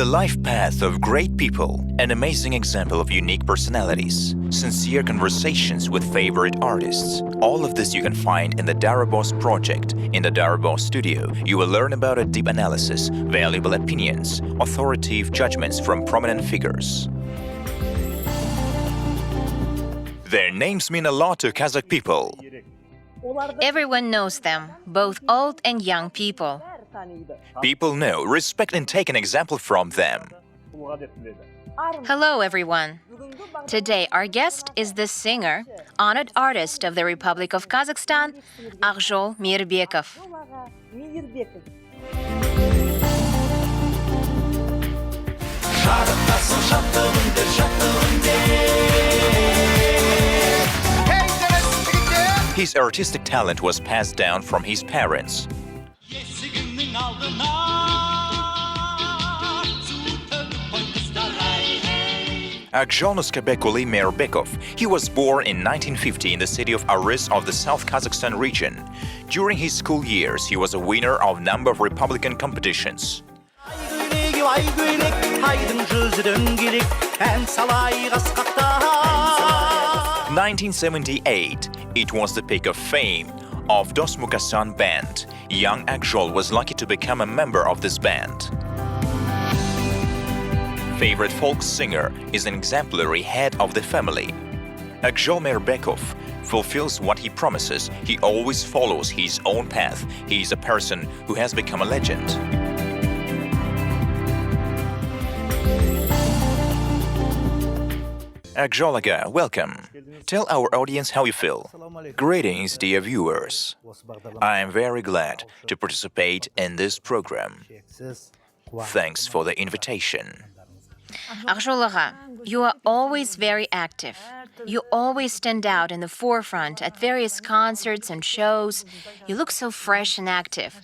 life path of great people, an amazing example of unique personalities, sincere conversations with favorite artists. All of this you can find in the Daraboz project. In the Daraboz studio, you will learn about a deep analysis, valuable opinions, authoritative judgments from prominent figures. Their names mean a lot to Kazakh people. Everyone knows them, both old and young people. People know, respect and take an example from them. Hello, everyone. Today, our guest is the singer, honored artist of the Republic of Kazakhstan, Akzhol Meirbekov. His artistic talent was passed down from his parents. Akzhol Meirbekov. He was born in 1950 in the city of Aris of the South Kazakhstan region. During his school years, he was a winner of a number of Republican competitions. 1978, it was the peak of fame of Dos-Mukasan band. Young Akzhol was lucky to become a member of this band. Favorite folk singer is an exemplary head of the family. Akzhol Meirbekov fulfills what he promises. He always follows his own path. He is a person who has become a legend. Akzhol Aga, welcome. Tell our audience how you feel. Greetings, dear viewers. I am very glad to participate in this program. Thanks for the invitation. Akzhol Aga, you are always very active. You always stand out in the forefront at various concerts and shows. You look so fresh and active.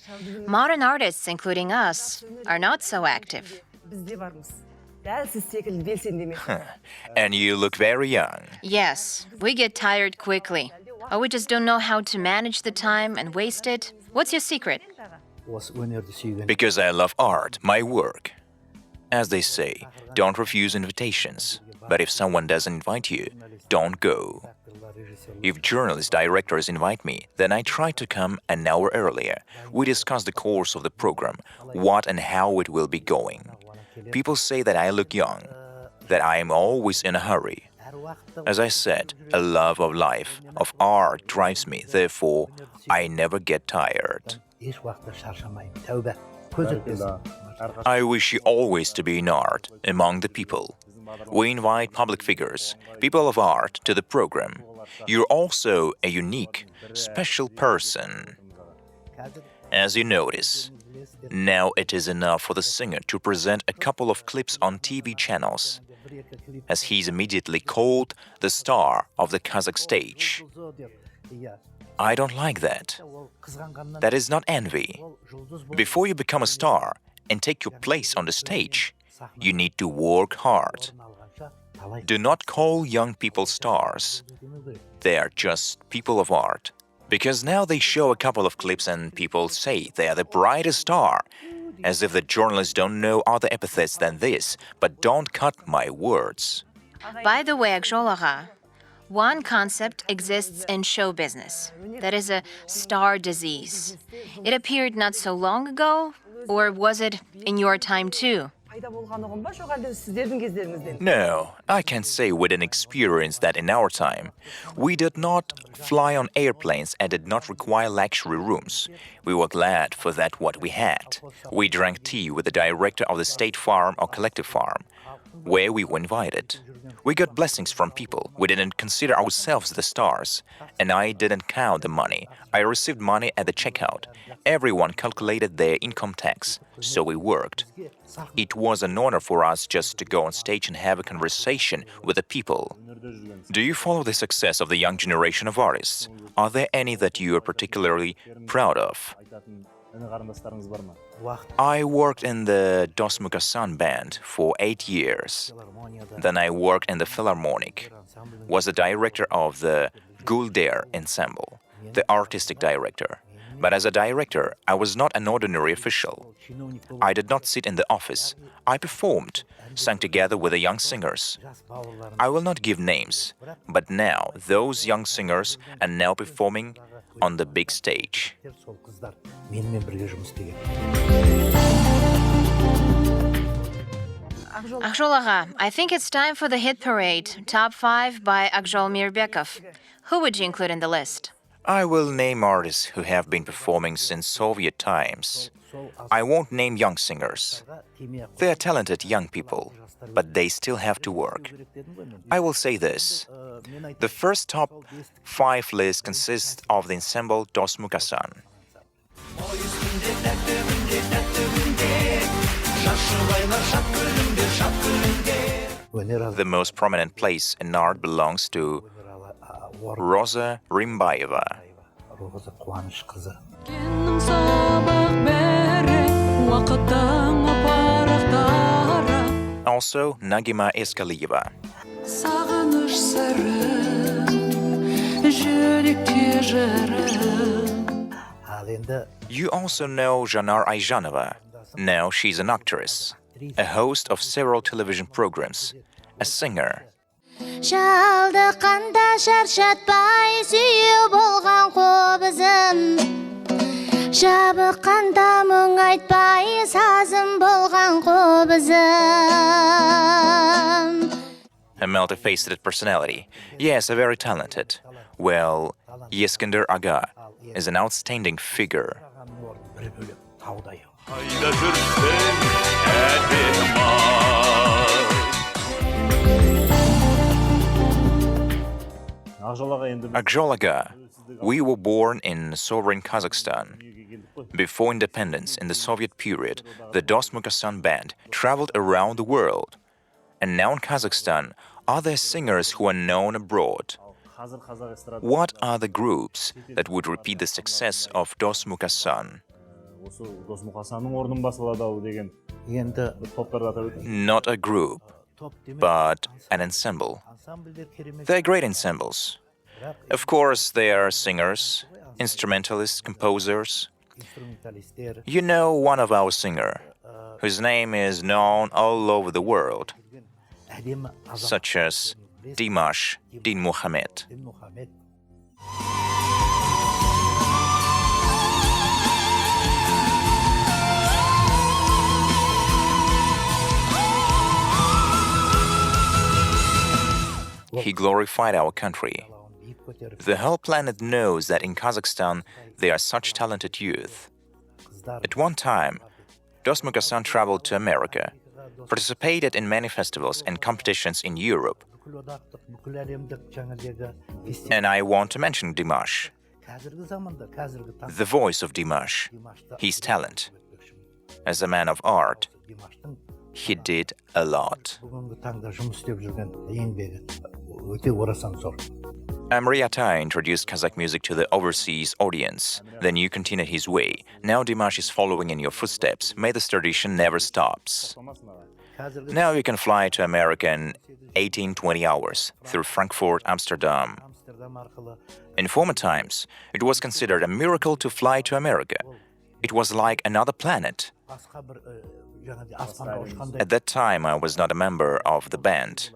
Modern artists, including us, are not so active. And you look very young. Yes, we get tired quickly. Or we just don't know how to manage the time and waste it. What's your secret? Because I love art, my work. As they say, don't refuse invitations. But if someone doesn't invite you, don't go. If journalist directors invite me, then I try to come an hour earlier. We discuss the course of the program, what and how it will be going. People say that I look young, that I am always in a hurry. As I said, a love of life, of art drives me, therefore, I never get tired. I wish you always to be in art, among the people. We invite public figures, people of art, to the program. You're also a unique, special person. As you notice, now it is enough for the singer to present a couple of clips on TV channels, as he's immediately called the star of the Kazakh stage. I don't like that. That is not envy. Before you become a star and take your place on the stage, you need to work hard. Do not call young people stars. They are just people of art. Because now they show a couple of clips and people say they are the brightest star, as if the journalists don't know other epithets than this, but don't cut my words. By the way, Akzhol Aga, one concept exists in show business. That is a star disease. It appeared not so long ago, or was it in your time too? No, I can say with an experience that in our time, we did not fly on airplanes and did not require luxury rooms. We were glad for that what we had. We drank tea with the director of the state farm or collective farm, where we were invited. We got blessings from people. We didn't consider ourselves the stars. And I didn't count the money. I received money at the checkout. Everyone calculated their income tax, so we worked. It was an honor for us just to go on stage and have a conversation with the people. Do you follow the success of the young generation of artists? Are there any that you are particularly proud of? I worked in the Dos-Mukasan band for 8 years. Then I worked in the Philharmonic, was the director of the Gulder ensemble, the artistic director. But as a director, I was not an ordinary official. I did not sit in the office. I performed, sang together with the young singers. I will not give names, but now those young singers are now performing on the big stage. Akzhol Agha, I think it's time for the hit parade, Top 5 by Akzhol Meirbekov. Who would you include in the list? I will name artists who have been performing since Soviet times. I won't name young singers. They are talented young people, but they still have to work. I will say this. The first top 5 list consists of the ensemble Dos-Mukasan. The most prominent place in art belongs to Rosa Rimbayeva. Also, Nagima Eskaliyeva. You also know Janar Ayjanova. Now she's an actress, a host of several television programs, a singer. A multifaceted personality. Yes, a very talented. Well, Yeskinder Aga is an outstanding figure. Akzhol Aga, we were born in sovereign Kazakhstan. Before independence, in the Soviet period, the Dos-Mukasan band traveled around the world. And now in Kazakhstan, are there singers who are known abroad? What are the groups that would repeat the success of Dos-Mukasan? Not a group, but an ensemble. They're great ensembles. Of course, they are singers, instrumentalists, composers. You know one of our singers, whose name is known all over the world, such as Dimash Din Muhammad. He glorified our country. The whole planet knows that in Kazakhstan there are such talented youth. At one time, Dos-Mukasan traveled to America, participated in many festivals and competitions in Europe. And I want to mention Dimash, the voice of Dimash, his talent. As a man of art, he did a lot. Amri Atay introduced Kazakh music to the overseas audience. Then you continued his way. Now Dimash is following in your footsteps. May this tradition never stops. Now you can fly to America in 18-20 hours through Frankfurt, Amsterdam. In former times, it was considered a miracle to fly to America. It was like another planet. At that time, I was not a member of the band.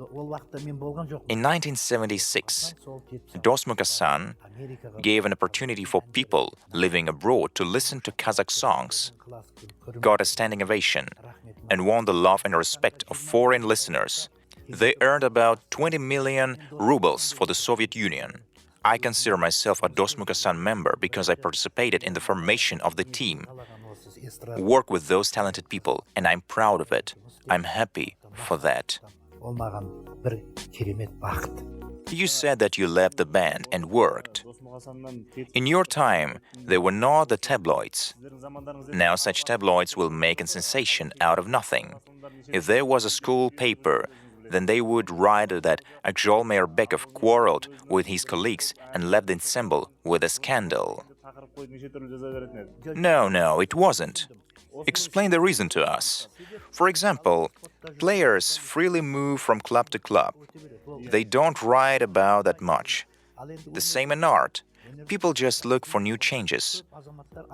In 1976, Dos-Mukasan gave an opportunity for people living abroad to listen to Kazakh songs, got a standing ovation, and won the love and respect of foreign listeners. They earned about 20 million rubles for the Soviet Union. I consider myself a Dos-Mukasan member because I participated in the formation of the team, work with those talented people, and I'm proud of it. I'm happy for that. You said that you left the band and worked. In your time, there were not the tabloids. Now such tabloids will make a sensation out of nothing. If there was a school paper, then they would write that Akzhol Meirbekov quarreled with his colleagues and left the ensemble with a scandal. No, it wasn't. Explain the reason to us. For example, players freely move from club to club. They don't write about that much. The same in art. People just look for new changes.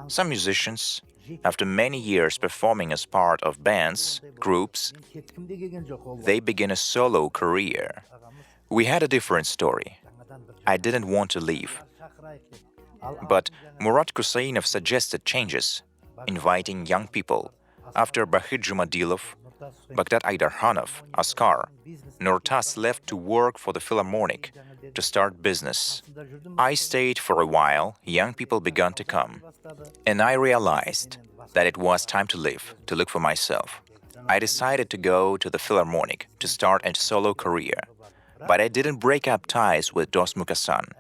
Some musicians, after many years performing as part of bands, groups, they begin a solo career. We had a different story. I didn't want to leave. But Murat Kusainov suggested changes, inviting young people. After Bahit Jumadilov, Baghdad Aydarkhanov, Askar, Nurtas left to work for the Philharmonic to start business. I stayed for a while, young people began to come. And I realized that it was time to leave, to look for myself. I decided to go to the Philharmonic to start a solo career. But I didn't break up ties with Dos-Mukasan.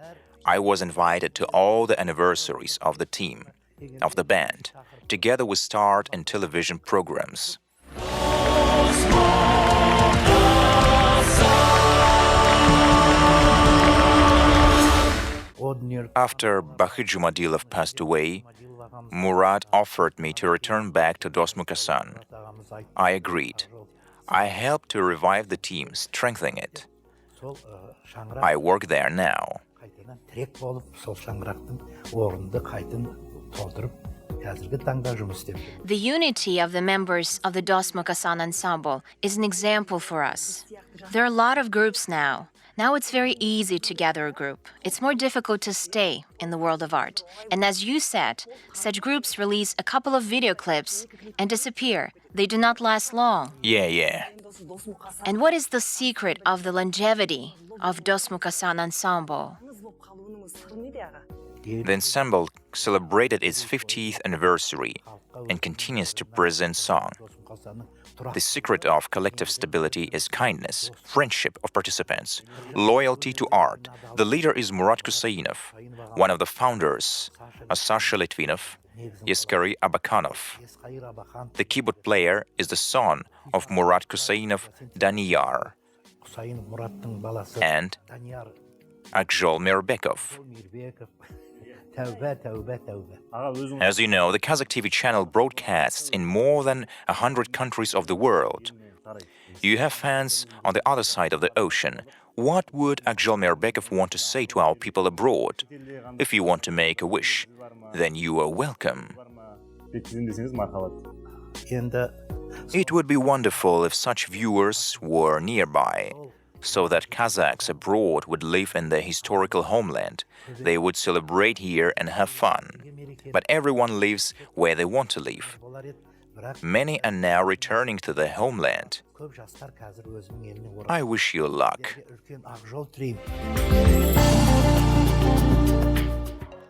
I was invited to all the anniversaries of the team, of the band. Together we starred in television programs. After Bahit Jumadilov passed away, Murat offered me to return back to Dos-Mukasan. I agreed. I helped to revive the team, strengthening it. I work there now. The unity of the members of the Dos-Mukasan ensemble is an example for us. There are a lot of groups now. Now it's very easy to gather a group. It's more difficult to stay in the world of art. And as you said, such groups release a couple of video clips and disappear. They do not last long. Yeah. And what is the secret of the longevity of Dos-Mukasan ensemble? The ensemble celebrated its 50th anniversary and continues to present song. The secret of collective stability is kindness, friendship of participants, loyalty to art. The leader is Murat Kusainov, one of the founders, Sasha Litvinov, Yeskari Abakanov. The keyboard player is the son of Murat Kusainov, Daniyar, and Akzhol Meirbekov. As you know, the Kazakh TV channel broadcasts in more than 100 countries of the world. You have fans on the other side of the ocean. What would Akzhol Meirbekov want to say to our people abroad? If you want to make a wish, then you are welcome. It would be wonderful if such viewers were nearby, so that Kazakhs abroad would live in their historical homeland. They would celebrate here and have fun. But everyone lives where they want to live. Many are now returning to their homeland. I wish you luck.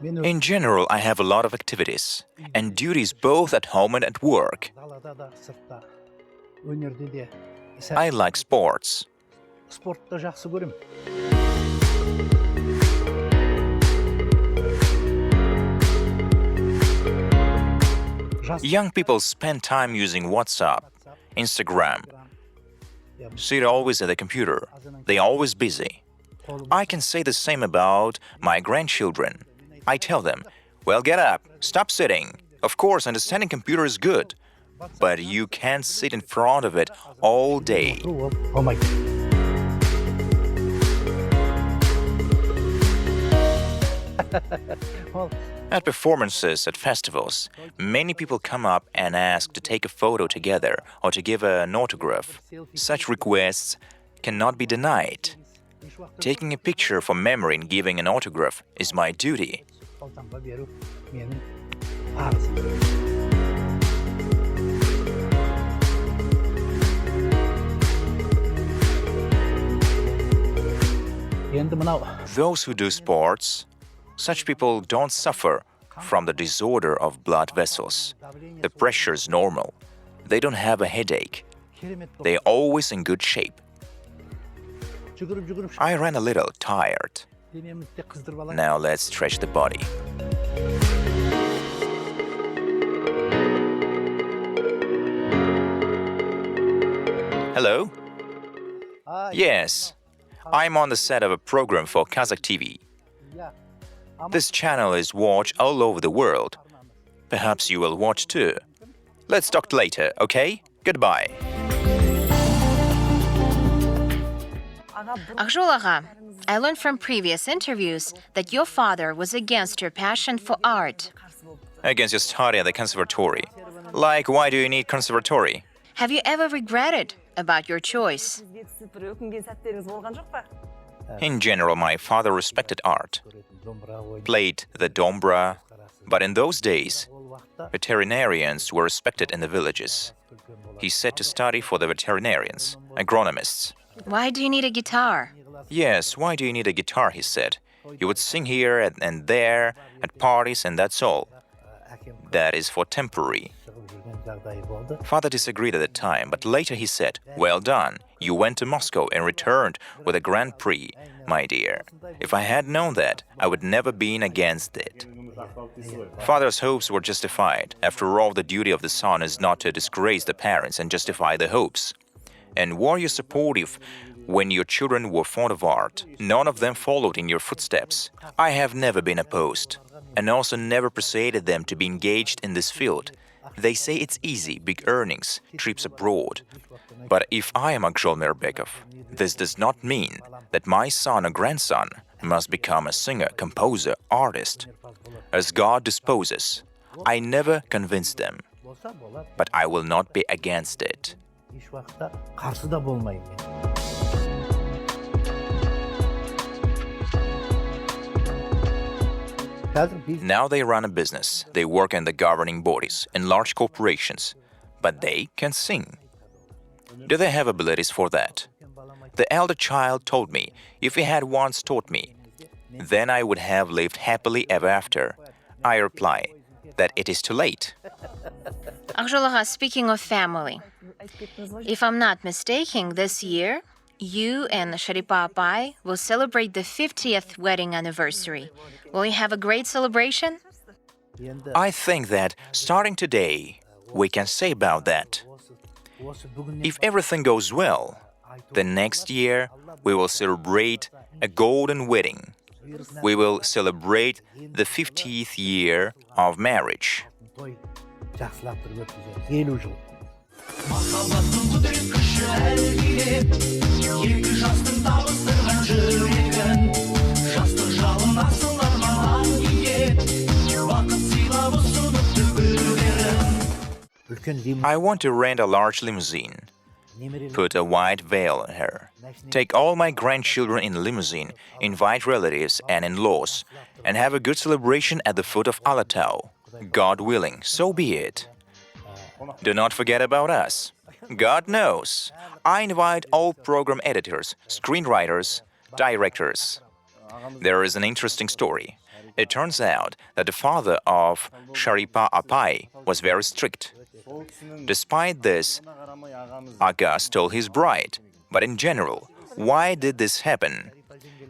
In general, I have a lot of activities and duties both at home and at work. I like sports. Young people spend time using WhatsApp, Instagram. Sit always at the computer. They're always busy. I can say the same about my grandchildren. I tell them, well, get up, stop sitting. Of course, understanding computer is good, but you can't sit in front of it all day. At performances, at festivals, many people come up and ask to take a photo together or to give an autograph. Such requests cannot be denied. Taking a picture for memory and giving an autograph is my duty. Those who do sports, such people don't suffer from the disorder of blood vessels. The pressure is normal. They don't have a headache. They're always in good shape. I ran a little tired. Now let's stretch the body. Hello? Yes, I'm on the set of a program for Kazakh TV. This channel is watched all over the world. Perhaps you will watch too. Let's talk later, okay? Goodbye. Akzhol Agha, I learned from previous interviews that your father was against your passion for art. Against your study at the conservatory. Like, why do you need conservatory? Have you ever regretted about your choice? In general, my father respected art, played the dombra, but in those days, veterinarians were respected in the villages. He said to study for the veterinarians, agronomists. Why do you need a guitar? Yes, why do you need a guitar, he said. You would sing here and there, at parties, and that's all. That is for temporary. Father disagreed at the time, but later he said, well done, you went to Moscow and returned with a Grand Prix, my dear. If I had known that, I would never been against it. Father's hopes were justified. After all, the duty of the son is not to disgrace the parents and justify the hopes. And were you supportive when your children were fond of art? None of them followed in your footsteps. I have never been opposed, and also never persuaded them to be engaged in this field. They say it's easy, big earnings, trips abroad. But if I am Akzhol Meirbekov, this does not mean that my son or grandson must become a singer, composer, artist. As God disposes, I never convinced them, but I will not be against it. Now they run a business, they work in the governing bodies, in large corporations, but they can sing. Do they have abilities for that? The elder child told me, if he had once taught me, then I would have lived happily ever after. I reply that it is too late. Akzhol Agha, speaking of family, if I'm not mistaken, this year, you and Sharipa Apai will celebrate the 50th wedding anniversary. Will you have a great celebration? I think that starting today, we can say about that. If everything goes well, then next year we will celebrate a golden wedding. We will celebrate the 50th year of marriage. I want to rent a large limousine, put a white veil on her, take all my grandchildren in a limousine, invite relatives and in-laws, and have a good celebration at the foot of Alatau. God willing, so be it. Do not forget about us. God knows. I invite all program editors, screenwriters, directors. There is an interesting story. It turns out that the father of Sharipa Apai was very strict. Despite this, Aga stole his bride. But in general, why did this happen?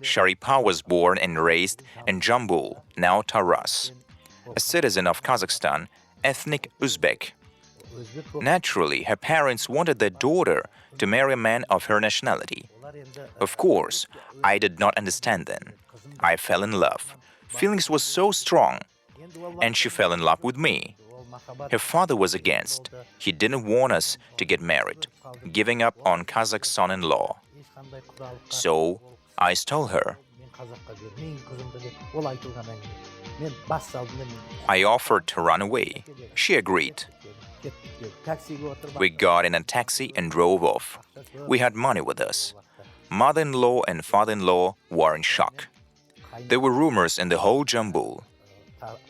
Sharipa was born and raised in Jambul, now Taraz, a citizen of Kazakhstan, ethnic Uzbek. Naturally, her parents wanted their daughter to marry a man of her nationality. Of course, I did not understand then. I fell in love. Feelings were so strong, and she fell in love with me. Her father was against. He didn't want us to get married, giving up on Kazakh son-in-law. So, I stole her. I offered to run away. She agreed. We got in a taxi and drove off. We had money with us. Mother-in-law and father-in-law were in shock. There were rumors in the whole Jambul.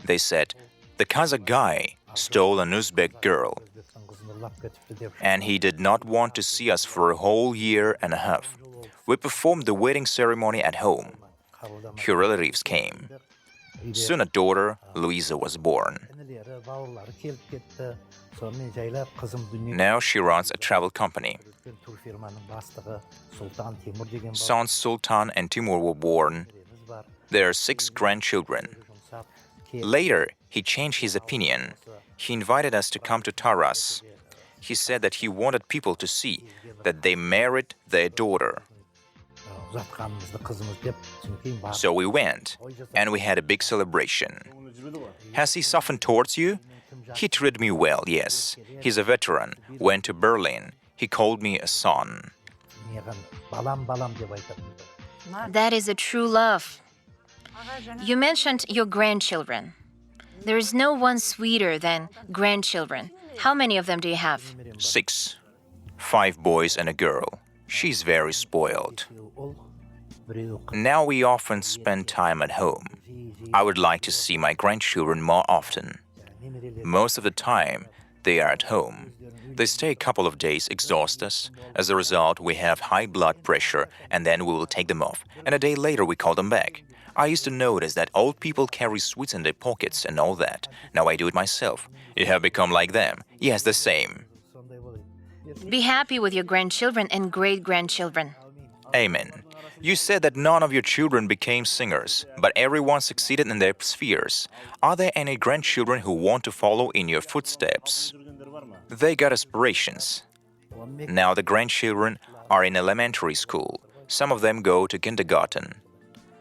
They said, the Kazakh guy stole an Uzbek girl, and he did not want to see us for a whole year and a half. We performed the wedding ceremony at home. Her relatives came. Soon a daughter, Louisa, was born. Now she runs a travel company. Sons Sultan and Timur were born. There are 6 grandchildren. Later, he changed his opinion. He invited us to come to Taraz. He said that he wanted people to see that they married their daughter. So we went, and we had a big celebration. Has he softened towards you? He treated me well, yes. He's a veteran, went to Berlin. He called me a son. That is a true love. You mentioned your grandchildren. There is no one sweeter than grandchildren. How many of them do you have? 6. 5 boys and a girl. She's very spoiled. Now we often spend time at home. I would like to see my grandchildren more often. Most of the time, they are at home. They stay a couple of days, exhaust us. As a result, we have high blood pressure, and then we will take them off. And a day later, we call them back. I used to notice that old people carry sweets in their pockets and all that. Now I do it myself. You have become like them. Yes, the same. Be happy with your grandchildren and great-grandchildren. Amen. You said that none of your children became singers, but everyone succeeded in their spheres. Are there any grandchildren who want to follow in your footsteps? They got aspirations. Now the grandchildren are in elementary school. Some of them go to kindergarten.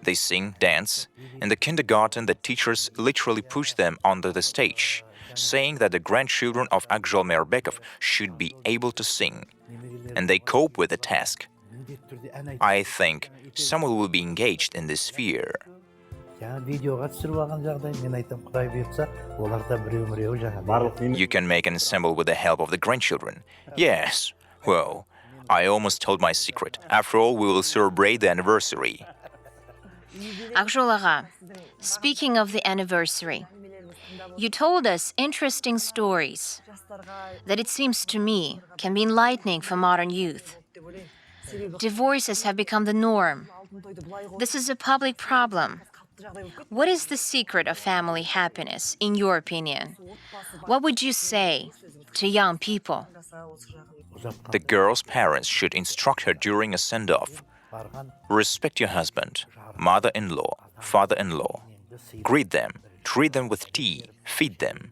They sing, dance. In the kindergarten, the teachers literally push them onto the stage, saying that the grandchildren of Akzhol Meirbekov should be able to sing. And they cope with the task. I think someone will be engaged in this sphere. You can make an ensemble with the help of the grandchildren. Yes. Well, I almost told my secret. After all, we will celebrate the anniversary. Akzhol ağa, speaking of the anniversary, you told us interesting stories that it seems to me can be enlightening for modern youth. Divorces have become the norm. This is a public problem. What is the secret of family happiness, in your opinion? What would you say to young people? The girl's parents should instruct her during a send-off. Respect your husband, mother-in-law, father-in-law. Greet them, treat them with tea, feed them.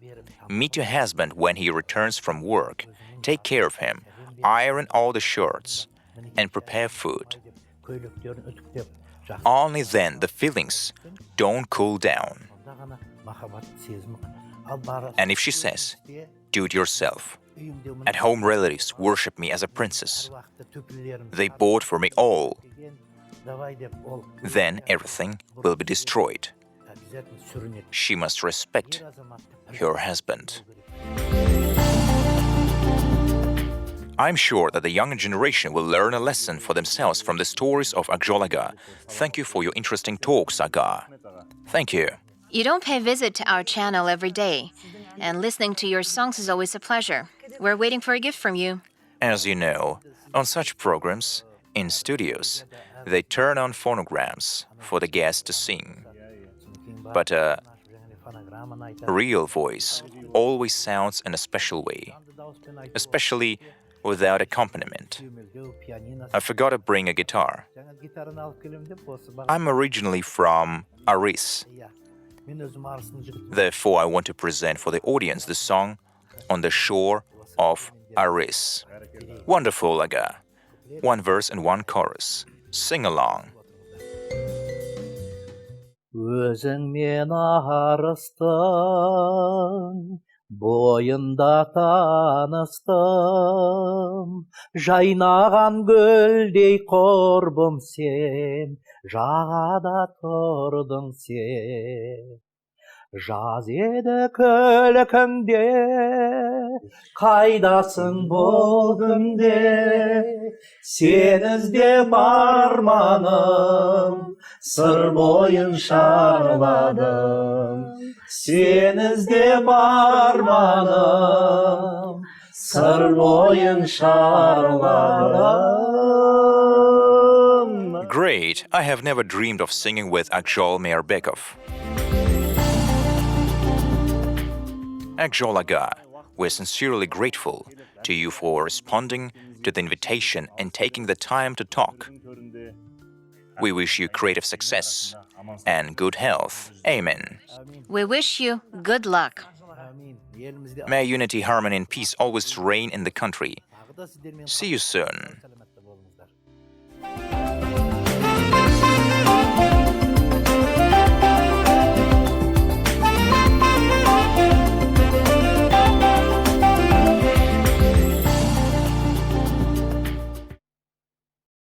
Meet your husband when he returns from work. Take care of him, iron all the shirts, and prepare food. Only then the feelings don't cool down. And if she says, do it yourself. At home relatives worship me as a princess. They bought for me all. Then everything will be destroyed. She must respect her husband. I'm sure that the younger generation will learn a lesson for themselves from the stories of Akzhol Aga. Thank you for your interesting talks, Aga. Thank you. You don't pay visit to our channel every day, and listening to your songs is always a pleasure. We're waiting for a gift from you. As you know, on such programs, in studios, they turn on phonograms for the guests to sing. But a real voice always sounds in a special way, especially without accompaniment. I forgot to bring a guitar. I'm originally from Aris. Therefore, I want to present for the audience the song On the Shore of Aris. Wonderful, Aga. 1 verse and 1 chorus. Sing along. Өзіңмен арыстың, бойында таныстым, жайнаған гүлдей құрбым сен, жағада тұрдың сен. Жаз еді күлкіңде, қайдасың бұл күнде, сен іздеп арманым, сыр бойын шарладым. Сен іздеп арманым, сыр бойын шарладым. Great! I have never dreamed of singing with Akzhol Meirbekov. Akzhol Aga, we're sincerely grateful to you for responding to the invitation and taking the time to talk. We wish you creative success and good health. Amen. We wish you good luck. May unity, harmony, and peace always reign in the country. See you soon.